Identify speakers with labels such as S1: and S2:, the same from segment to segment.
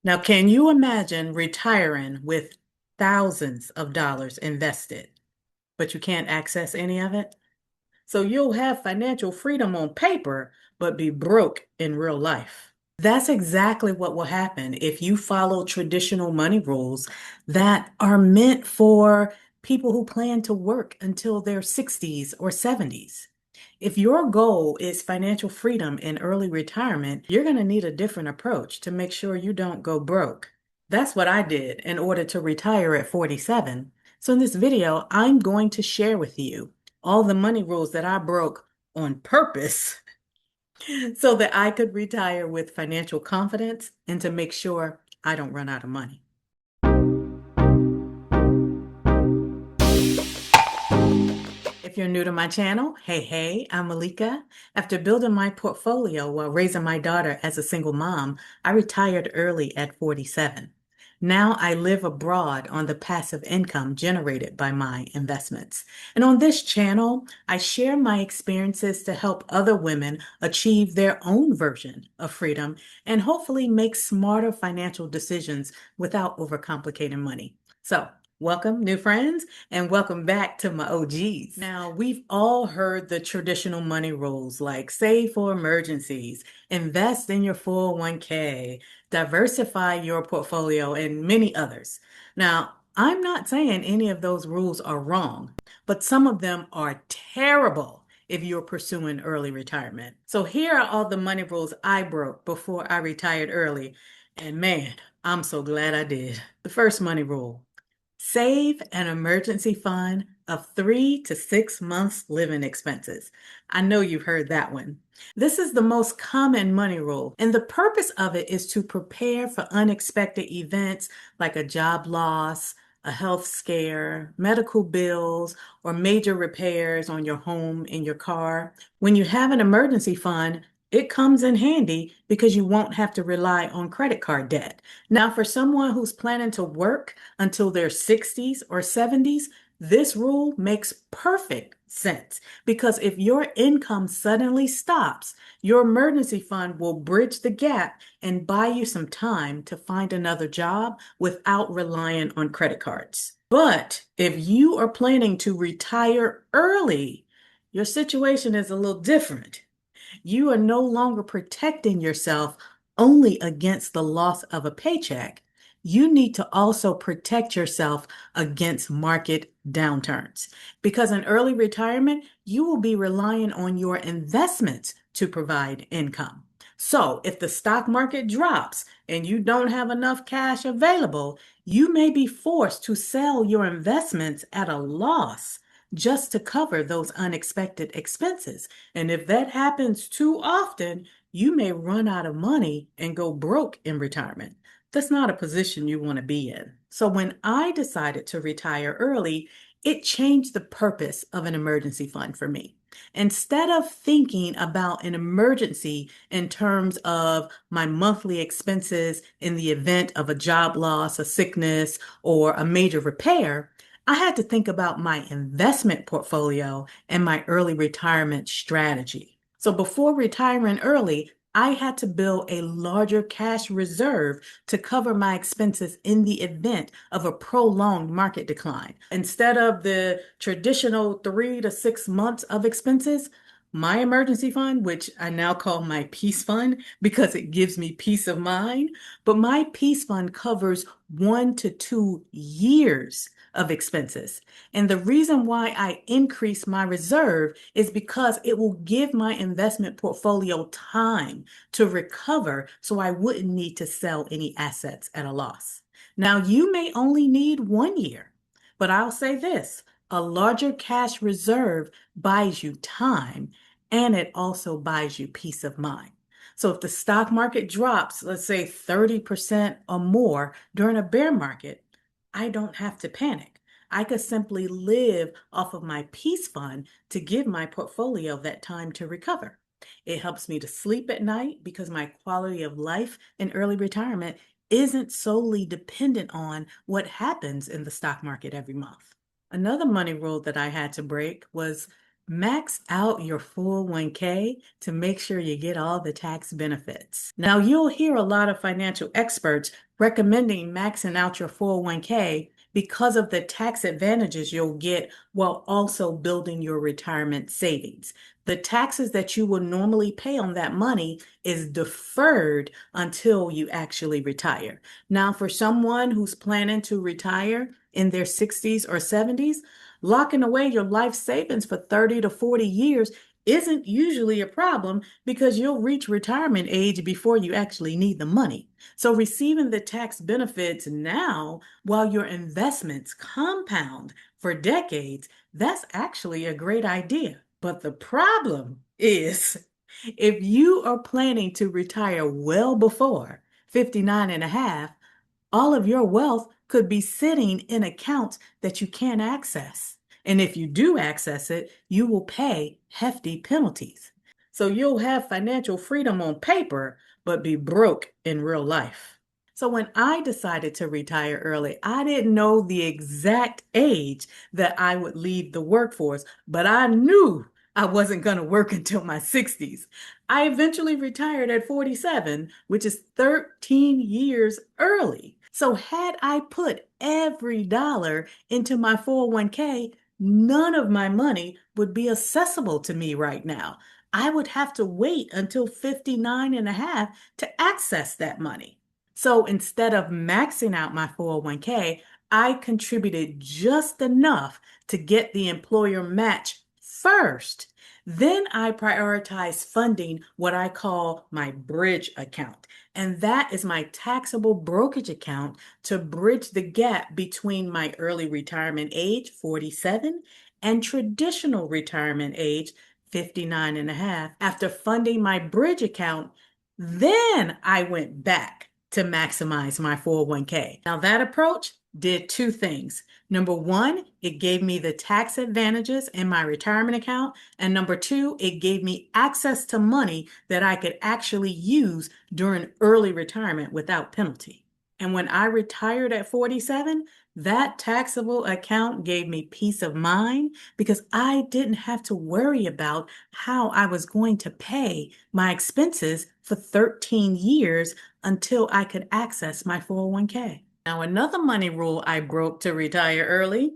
S1: Now, can you imagine retiring with thousands of dollars invested, but you can't access any of it? So you'll have financial freedom on paper, but be broke in real life. That's exactly what will happen if you follow traditional money rules that are meant for people who plan to work until their 60s or 70s. If your goal is financial freedom in early retirement, you're going to need a different approach to make sure you don't go broke. That's what I did in order to retire at 47. So in this video, I'm going to share with you all the money rules that I broke on purpose so that I could retire with financial confidence and to make sure I don't run out of money. If you're new to my channel, hey, I'm Malika. After building my portfolio while raising my daughter as a single mom, I retired early at 47. Now I live abroad on the passive income generated by my investments. And on this channel, I share my experiences to help other women achieve their own version of freedom and hopefully make smarter financial decisions without overcomplicating money. So, welcome, new friends, and welcome back to my OGs. Now, we've all heard the traditional money rules like save for emergencies, invest in your 401k, diversify your portfolio, and many others. Now, I'm not saying any of those rules are wrong, but some of them are terrible if you're pursuing early retirement. So here are all the money rules I broke before I retired early. And man, I'm so glad I did. The first money rule: save an emergency fund of 3 to 6 months living expenses. I know you've heard that one. This is the most common money rule, and the purpose of it is to prepare for unexpected events like a job loss, a health scare, medical bills, or major repairs on your home and your car. When you have an emergency fund, it comes in handy because you won't have to rely on credit card debt. Now, for someone who's planning to work until their 60s or 70s, this rule makes perfect sense because if your income suddenly stops, your emergency fund will bridge the gap and buy you some time to find another job without relying on credit cards. But if you are planning to retire early, your situation is a little different. You are no longer protecting yourself only against the loss of a paycheck. You need to also protect yourself against market downturns because in early retirement, you will be relying on your investments to provide income. So if the stock market drops and you don't have enough cash available, you may be forced to sell your investments at a loss just to cover those unexpected expenses. And if that happens too often, you may run out of money and go broke in retirement. That's not a position you want to be in. So when I decided to retire early, it changed the purpose of an emergency fund for me. Instead of thinking about an emergency in terms of my monthly expenses in the event of a job loss, a sickness, or a major repair, I had to think about my investment portfolio and my early retirement strategy. So before retiring early, I had to build a larger cash reserve to cover my expenses in the event of a prolonged market decline. Instead of the traditional 3 to 6 months of expenses, my emergency fund, which I now call my peace fund because it gives me peace of mind, but my peace fund covers 1 to 2 years of expenses. And the reason why I increase my reserve is because it will give my investment portfolio time to recover so I wouldn't need to sell any assets at a loss. Now, you may only need 1 year, but I'll say this: a larger cash reserve buys you time and it also buys you peace of mind. So if the stock market drops, let's say 30% or more during a bear market, I don't have to panic. I could simply live off of my peace fund to give my portfolio that time to recover. It helps me to sleep at night because my quality of life in early retirement isn't solely dependent on what happens in the stock market every month. Another money rule that I had to break was Max out your 401k to make sure you get all the tax benefits. Now, you'll hear a lot of financial experts recommending maxing out your 401k because of the tax advantages you'll get while also building your retirement savings. The taxes that you would normally pay on that money is deferred until you actually retire. Now, for someone who's planning to retire in their 60s or 70s, locking away your life savings for 30 to 40 years isn't usually a problem because you'll reach retirement age before you actually need the money. So, receiving the tax benefits now while your investments compound for decades, that's actually a great idea. But the problem is, if you are planning to retire well before 59 and a half, all of your wealth could be sitting in accounts that you can't access. And if you do access it, you will pay hefty penalties. So you'll have financial freedom on paper, but be broke in real life. So when I decided to retire early, I didn't know the exact age that I would leave the workforce, but I knew I wasn't going to work until my 60s. I eventually retired at 47, which is 13 years early. So had I put every dollar into my 401k, none of my money would be accessible to me right now. I would have to wait until 59 and a half to access that money. So instead of maxing out my 401k, I contributed just enough to get the employer match first. Then I prioritize funding what I call my bridge account. And that is my taxable brokerage account to bridge the gap between my early retirement age, 47, and traditional retirement age, 59 and a half. After funding my bridge account, then I went back to maximize my 401k. Now, that approach did two things. Number one, it gave me the tax advantages in my retirement account. And number two, it gave me access to money that I could actually use during early retirement without penalty. And when I retired at 47, that taxable account gave me peace of mind because I didn't have to worry about how I was going to pay my expenses for 13 years until I could access my 401k. Now, another money rule I broke to retire early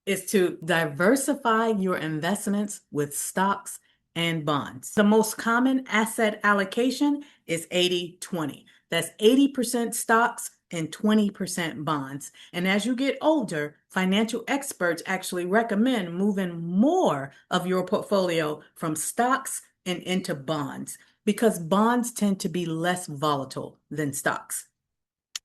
S1: is to diversify your investments with stocks and bonds. The most common asset allocation is 80-20. That's 80% stocks and 20% bonds. And as you get older, financial experts actually recommend moving more of your portfolio from stocks and into bonds because bonds tend to be less volatile than stocks.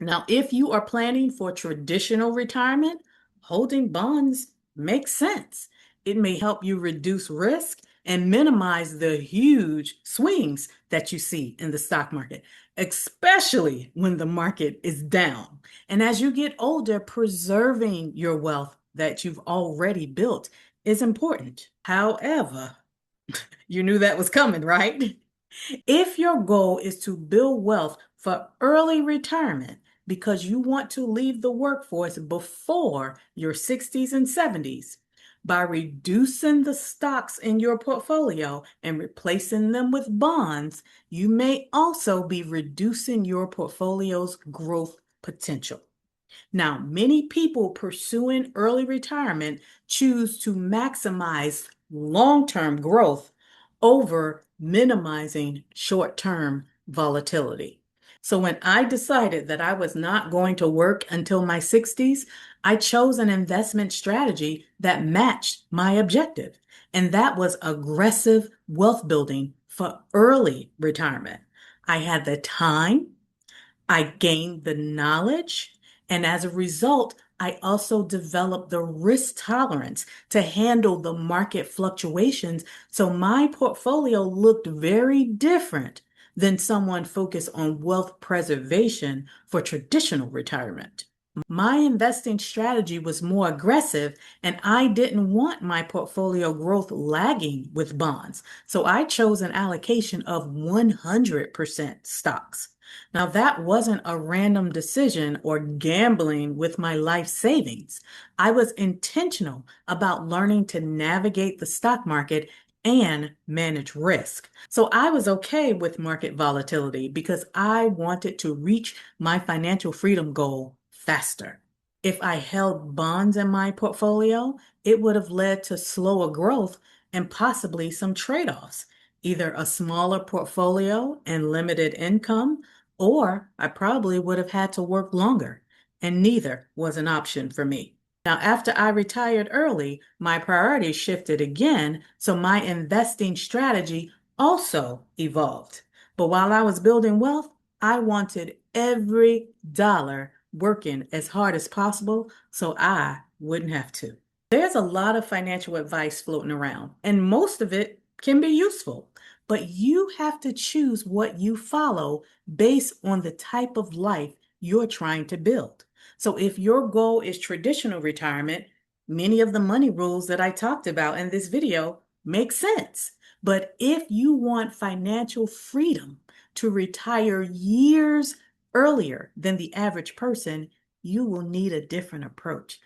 S1: Now, if you are planning for traditional retirement, holding bonds makes sense. It may help you reduce risk and minimize the huge swings that you see in the stock market, especially when the market is down. And as you get older, preserving your wealth that you've already built is important. However, you knew that was coming, right? If your goal is to build wealth for early retirement because you want to leave the workforce before your 60s and 70s, by reducing the stocks in your portfolio and replacing them with bonds, you may also be reducing your portfolio's growth potential. Now, many people pursuing early retirement choose to maximize long-term growth over minimizing short-term volatility. So when I decided that I was not going to work until my 60s, I chose an investment strategy that matched my objective, and that was aggressive wealth building for early retirement. I had the time, I gained the knowledge, and as a result, I also developed the risk tolerance to handle the market fluctuations. So my portfolio looked very different than someone focused on wealth preservation for traditional retirement. My investing strategy was more aggressive, and I didn't want my portfolio growth lagging with bonds. So I chose an allocation of 100% stocks. Now, that wasn't a random decision or gambling with my life savings. I was intentional about learning to navigate the stock market and manage risk. So I was okay with market volatility because I wanted to reach my financial freedom goal faster. If I held bonds in my portfolio, it would have led to slower growth and possibly some trade-offs, either a smaller portfolio and limited income, or I probably would have had to work longer, and neither was an option for me. Now, after I retired early, my priorities shifted again, so my investing strategy also evolved. But while I was building wealth, I wanted every dollar working as hard as possible so I wouldn't have to. There's a lot of financial advice floating around, and most of it can be useful, but you have to choose what you follow based on the type of life you're trying to build. So if your goal is traditional retirement, many of the money rules that I talked about in this video make sense. But if you want financial freedom to retire years earlier than the average person, you will need a different approach.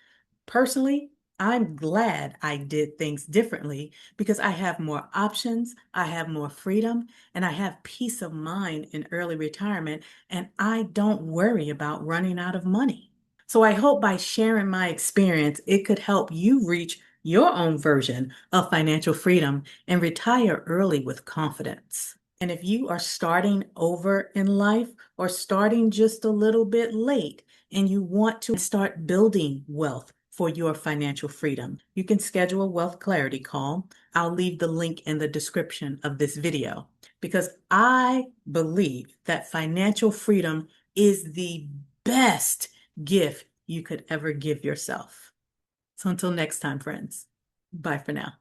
S1: Personally, I'm glad I did things differently because I have more options, I have more freedom, and I have peace of mind in early retirement, and I don't worry about running out of money. So I hope by sharing my experience, it could help you reach your own version of financial freedom and retire early with confidence. And if you are starting over in life or starting just a little bit late and you want to start building wealth for your financial freedom, you can schedule a wealth clarity call. I'll leave the link in the description of this video because I believe that financial freedom is the best gift you could ever give yourself. So until next time, friends, bye for now.